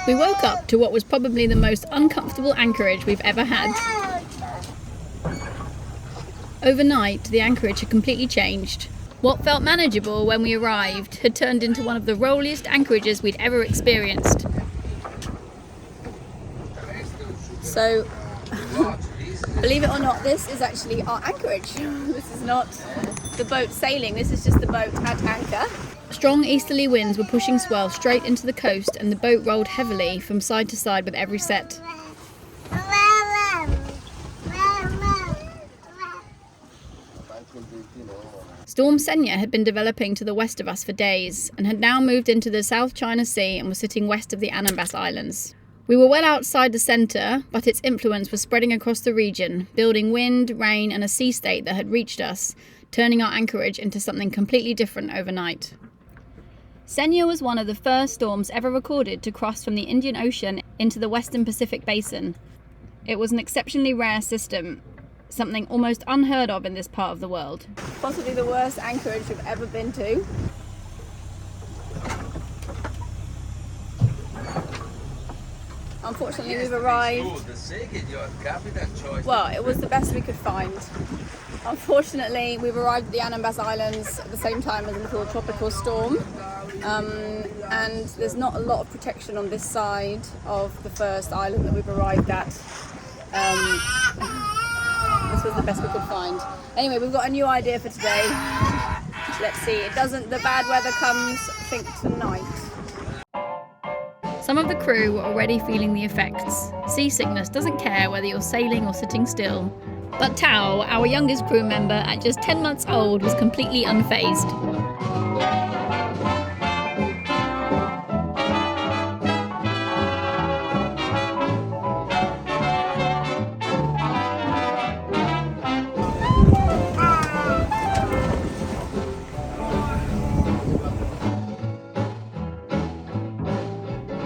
We woke up to what was probably the most uncomfortable anchorage we've ever had. Overnight, the anchorage had completely changed. What felt manageable when we arrived had turned into one of the rolliest anchorages we'd ever experienced. So, believe it or not, this is actually our anchorage. This is not the boat sailing, this is just the boat at anchor. Strong easterly winds were pushing swell straight into the coast, and the boat rolled heavily from side to side with every set. Storm Senyar had been developing to the west of us for days and had now moved into the South China Sea and was sitting west of the Anambas Islands. We were well outside the centre, but its influence was spreading across the region, building wind, rain and a sea state that had reached us, turning our anchorage into something completely different overnight. Senyar was one of the first storms ever recorded to cross from the Indian Ocean into the Western Pacific Basin. It was an exceptionally rare system, something almost unheard of in this part of the world. Possibly the worst anchorage we've ever been to. Unfortunately, we've arrived. Well, it was the best we could find. Unfortunately, we've arrived at the Anambas Islands at the same time as a little tropical storm. And there's not a lot of protection on this side of the first island that we've arrived at. This was the best we could find. Anyway, we've got a new idea for today. Let's see. The bad weather comes, I think, tonight. Some of the crew were already feeling the effects. Seasickness doesn't care whether you're sailing or sitting still. But Tao, our youngest crew member at just 10 months old, was completely unfazed.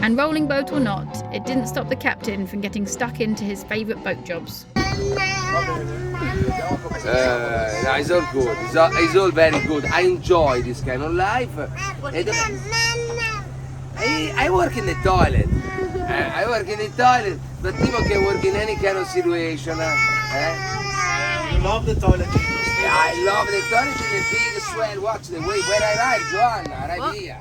And rolling boat or not, it didn't stop the captain from getting stuck into his favourite boat jobs. No, it's all good. It's all very good. I enjoy this kind of life. I work in the toilet. But people can work in any kind of situation. You love the toilet industry. I love the toilet in the big swell. Watch the way where I ride, Joanna, right here.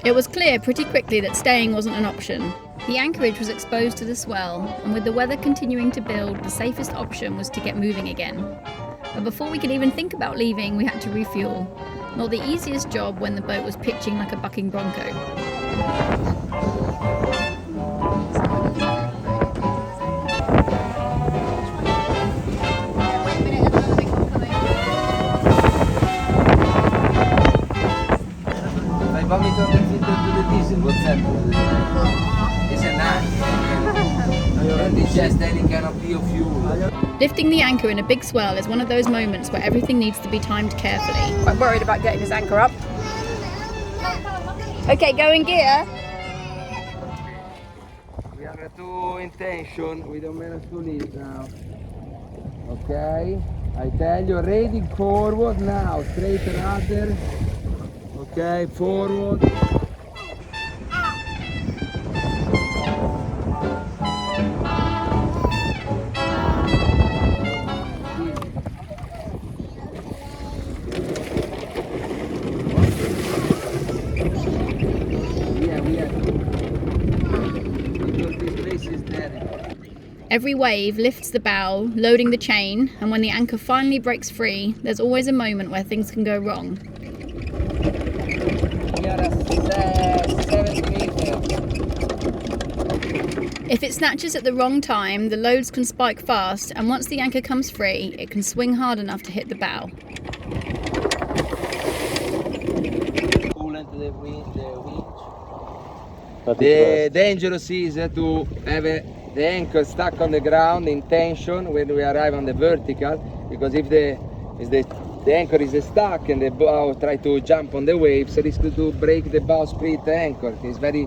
It was clear pretty quickly that staying wasn't an option. The anchorage was exposed to the swell, and with the weather continuing to build, the safest option was to get moving again. But before we could even think about leaving, we had to refuel. Not the easiest job when the boat was pitching like a bucking bronco. Vomito del filtro del diesel, what's that? It's a knife. And it's just any kind of biofuel. Lifting the anchor in a big swell is one of those moments where everything needs to be timed carefully. Quite worried about getting this anchor up. Okay, go in gear. We have two intention, we don't manage to leave now. Okay, I tell you, ready, forward now, straight rudder. Okay, forward. Every wave lifts the bow, loading the chain, and when the anchor finally breaks free, there's always a moment where things can go wrong. If it snatches at the wrong time, the loads can spike fast, and once the anchor comes free, it can swing hard enough to hit the bow. The dangerous is to have the anchor stuck on the ground in tension when we arrive on the vertical, because if the anchor is stuck and the bow try to jump on the waves, it risks to break the bowsprit anchor. It's very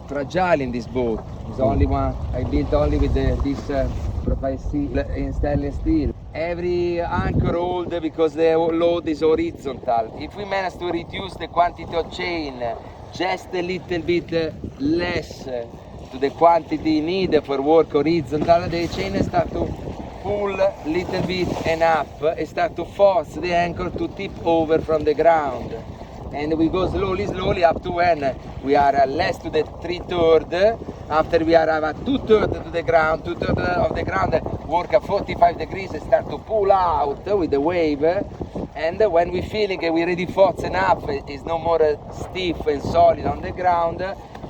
fragile in this boat. It's only one I built only with this profile steel in stainless steel. Every anchor hold because the load is horizontal. If we manage to reduce the quantity of chain just a little bit less to the quantity needed for work horizontal, the chain start to pull little bit enough and start to force the anchor to tip over from the ground. And we go slowly up to when we are less to the 3/3. After we arrive at 2/3 to the ground, 2/3 of the ground, work at 45 degrees and start to pull out with the wave. And when we feeling we already force enough, it's no more stiff and solid on the ground,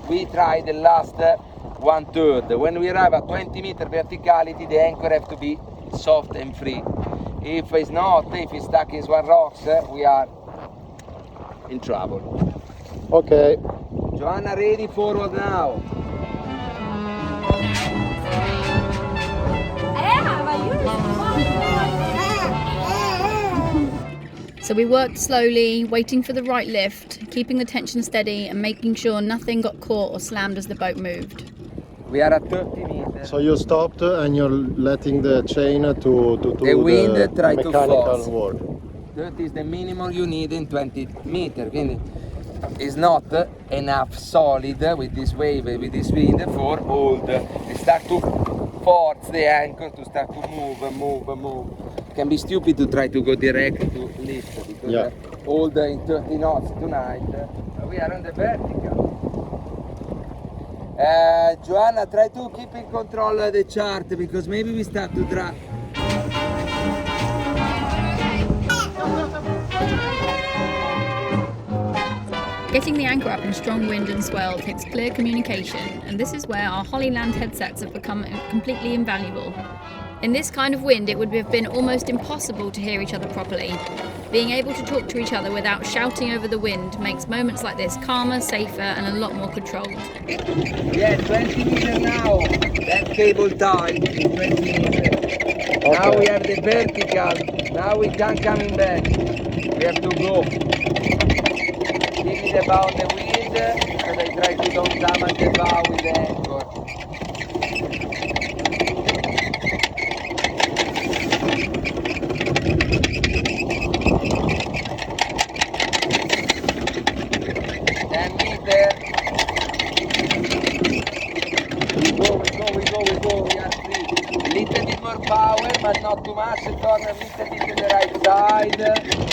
we try the last 1/3. When we arrive at 20 meter verticality, the anchor have to be soft and free. If it's not, if it's stuck in one rocks, we are in trouble. Okay. Joanna, ready, forward now. So we worked slowly, waiting for the right lift, keeping the tension steady and making sure nothing got caught or slammed as the boat moved. We are at 30 meters. So you stopped and you're letting the chain to do the wind try to mechanical force. work. 30 is the minimum you need in 20 meters. Quindi it's not enough solid with this wave, with this wind for hold. They start to force the anchor to start to move. It can be stupid to try to go direct to lift because hold in 30 knots tonight. We are on the vertical. Joanna, try to keep in control of the chart because maybe we start to drag. Getting the anchor up in strong wind and swell takes clear communication, and this is where our Hollyland headsets have become completely invaluable. In this kind of wind, it would have been almost impossible to hear each other properly. Being able to talk to each other without shouting over the wind makes moments like this calmer, safer, and a lot more controlled. Yeah, 20 meters now. That cable tied in 20 meters. Okay. Now we have the vertical. Now we can't coming back. We have to go. Keep it about the wind, so they try to don't damage the bow with the anchor. We are free. A little bit more power, but not too much. Turn a little bit to the right side.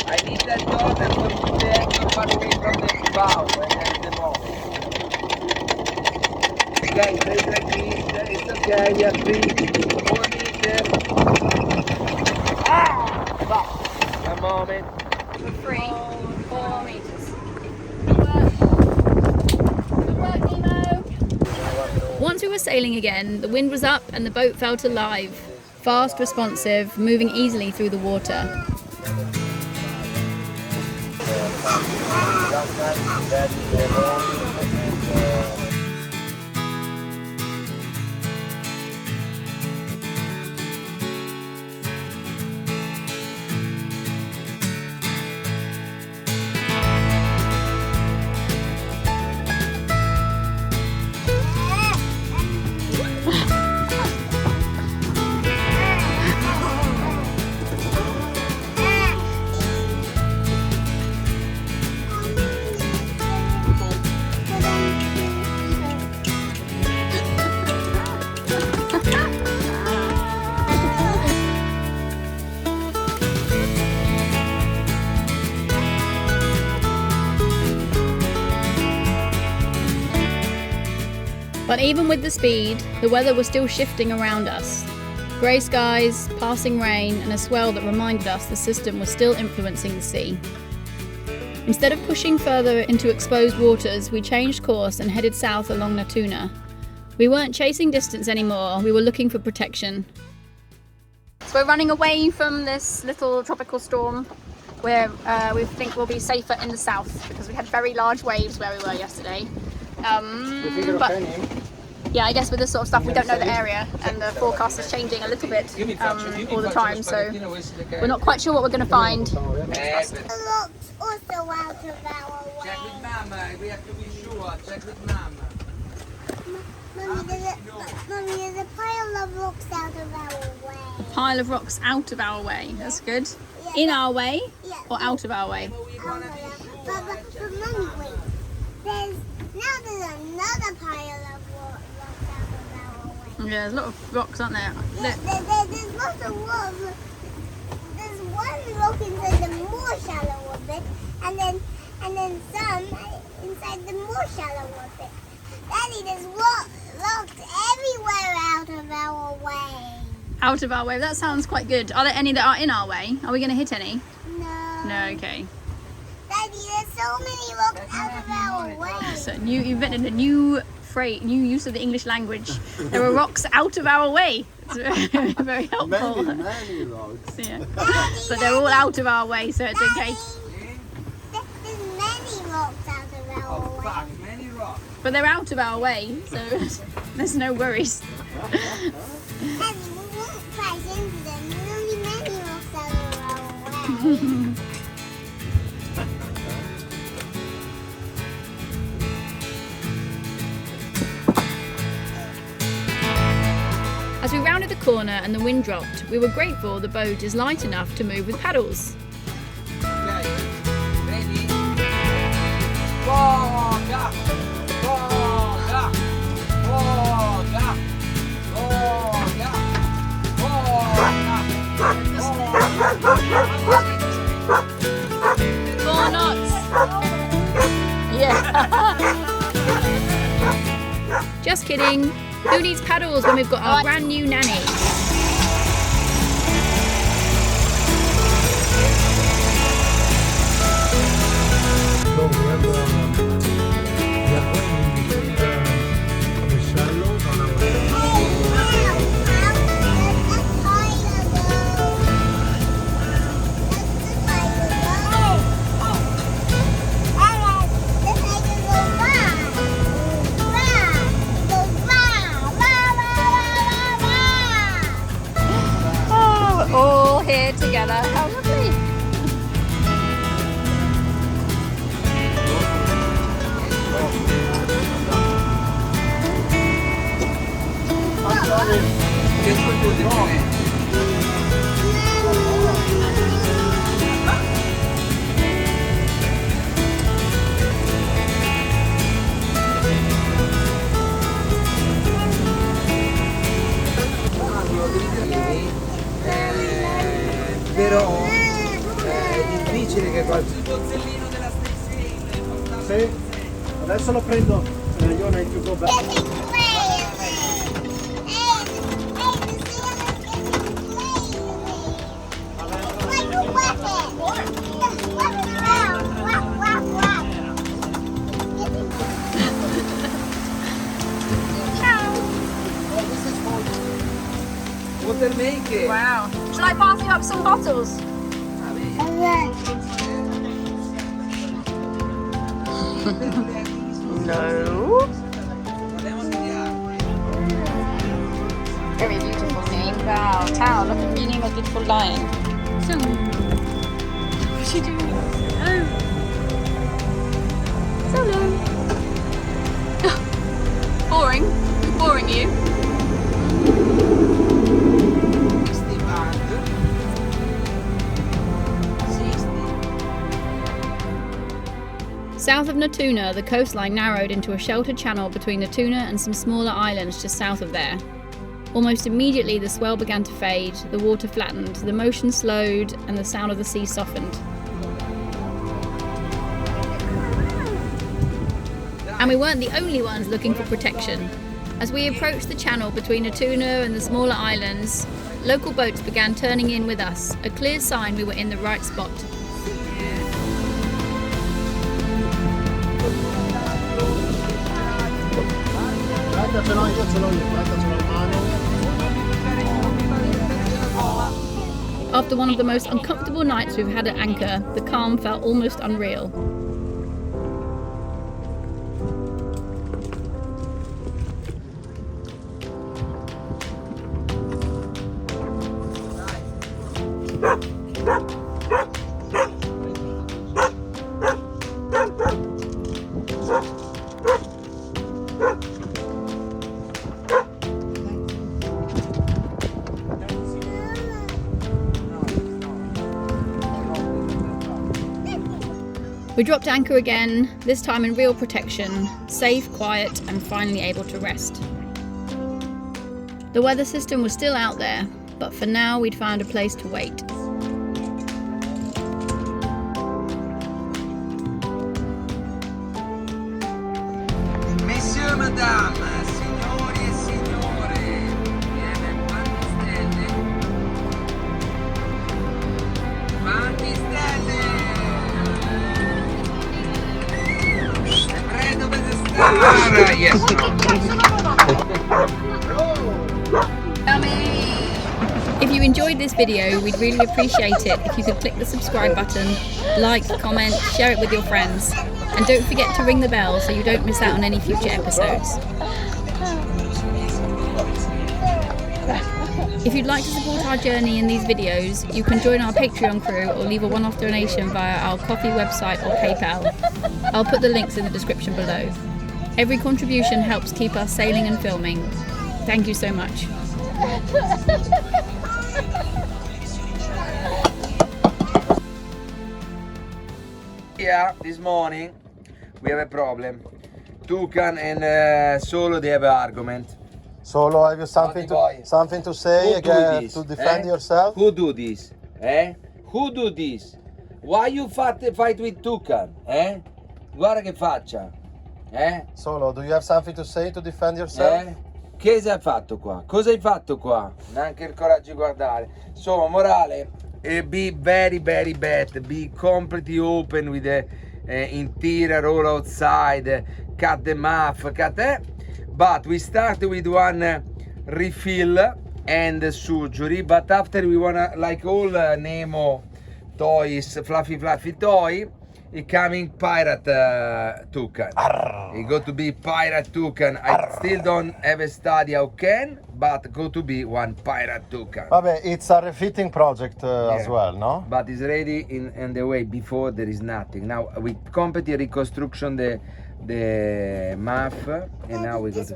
I need that turn for put the anchor far away from the bow, and that's the moment. Okay, stay like this. It's okay, we are free. 4 meters. Ah! A moment. We're free. 4 meters. Once we were sailing again, the wind was up and the boat felt alive. Fast, responsive, moving easily through the water. But even with the speed, the weather was still shifting around us. Grey skies, passing rain, and a swell that reminded us the system was still influencing the sea. Instead of pushing further into exposed waters, we changed course and headed south along Natuna. We weren't chasing distance anymore, we were looking for protection. So we're running away from this little tropical storm where we think we'll be safer in the south because we had very large waves where we were yesterday. But yeah, I guess with this sort of stuff we don't know the area and the forecast is changing a little bit all the time, so we're not quite sure what we're going to find. Check with Mama, we have to be sure. Check with Mama. Mummy, there's a pile of rocks out of our way. Pile of rocks out of our way. That's good. Yeah. In our way Yeah. or out of our way? But Mummy, wait. There's another pile of rocks out of our way. Yeah, there's a lot of rocks, aren't there? Yeah, Look. there's lots of rocks. There's one rock inside the more shallow bit, and then some inside the more shallow bit. Daddy, there's rocks everywhere out of our way. Out of our way. That sounds quite good. Are there any that are in our way? Are we going to hit any? No. No, okay. Daddy, there's so many rocks out of our way. So you invented a new phrase, new use of the English language. There are rocks out of our way. It's very, very helpful. Many rocks. Yeah. Daddy, But they're all out of our way, so it's okay. There's many rocks out of our way. Fuck, many rocks. But they're out of our way, so there's no worries. Daddy, we won't crash into them. There's only many rocks out of our way. As we rounded the corner and the wind dropped, we were grateful the boat is light enough to move with paddles. Okay, ready? Boga! Boga! Boga! Boga! Boga! 4 knots! Yeah! Just kidding. Who needs paddles when we've got our brand new nanny? So we are going between the shallows on our way. Oh, we're all here together. How lovely! Che sul tuo però è difficile che qualcuno bozzellino della stessa. Sì, adesso lo prendo. Io ne più go back. Water maker. Wow. Shall I pass you up some bottles? No. Very beautiful scene. Wow. Tao, look at Nina's beautiful lion. So, what's she doing? Oh. Solo. Boring. Boring you. South of Natuna, the coastline narrowed into a sheltered channel between Natuna and some smaller islands just south of there. Almost immediately the swell began to fade, the water flattened, the motion slowed, and the sound of the sea softened. And we weren't the only ones looking for protection. As we approached the channel between Natuna and the smaller islands, local boats began turning in with us, a clear sign we were in the right spot. Guarda, ce l'ho io, guarda, ce l'ho in mano. After one of the most uncomfortable nights we've had at anchor, the calm felt almost unreal. We dropped anchor again, this time in real protection, safe, quiet, and finally able to rest. The weather system was still out there, but for now we'd found a place to wait. Monsieur, madame, signori e signore, quante stelle? Quante stelle? È freddo per stare? Yes, If you enjoyed this video, we'd really appreciate it if you could click the subscribe button, like, comment, share it with your friends, and don't forget to ring the bell so you don't miss out on any future episodes. If you'd like to support our journey in these videos, you can join our Patreon crew or leave a one-off donation via our Ko-fi website or PayPal. I'll put the links in the description below. Every contribution helps keep us sailing and filming. Thank you so much. Yeah, this morning we have a problem. Toucan and Solo, they have an argument. Solo, have you something to say Who do again this? to defend yourself? Who do this? Who do this? Why you fight with Toucan? Guarda che faccia. Solo, do you have something to say to defend yourself? Che hai fatto qua? Cosa hai fatto qua? Neanche il coraggio di guardare. So, morale, be very very bad. Be completely open with the interior all outside. Cut the muff, but we start with one refill and surgery. But after we wanna, like all Nemo toys, fluffy toy, it coming pirate toucan. It got to be pirate toucan. I still don't have a study how can, but go to be one pirate toucan. Vabbè, it's a refitting project as well, no? But it's ready in the way. Before there is nothing. Now we complete reconstruction the muff, and now we got to.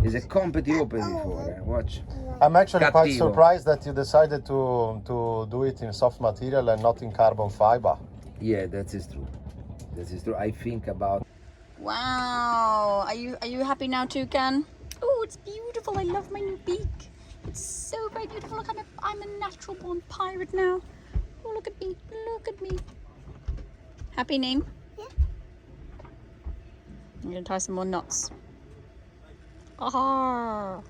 It's a complete open before. Watch. I'm actually quite Cattivo. surprised that you decided to do it in soft material and not in carbon fiber. Yeah, that is true. That is true. I think about. Wow, are you happy now, Toucan? Oh, it's beautiful. I love my new beak. It's so very beautiful. Look, I'm a natural born pirate now. Oh, look at me. Look at me. Happy name? Yeah. I'm gonna tie some more knots. Ah.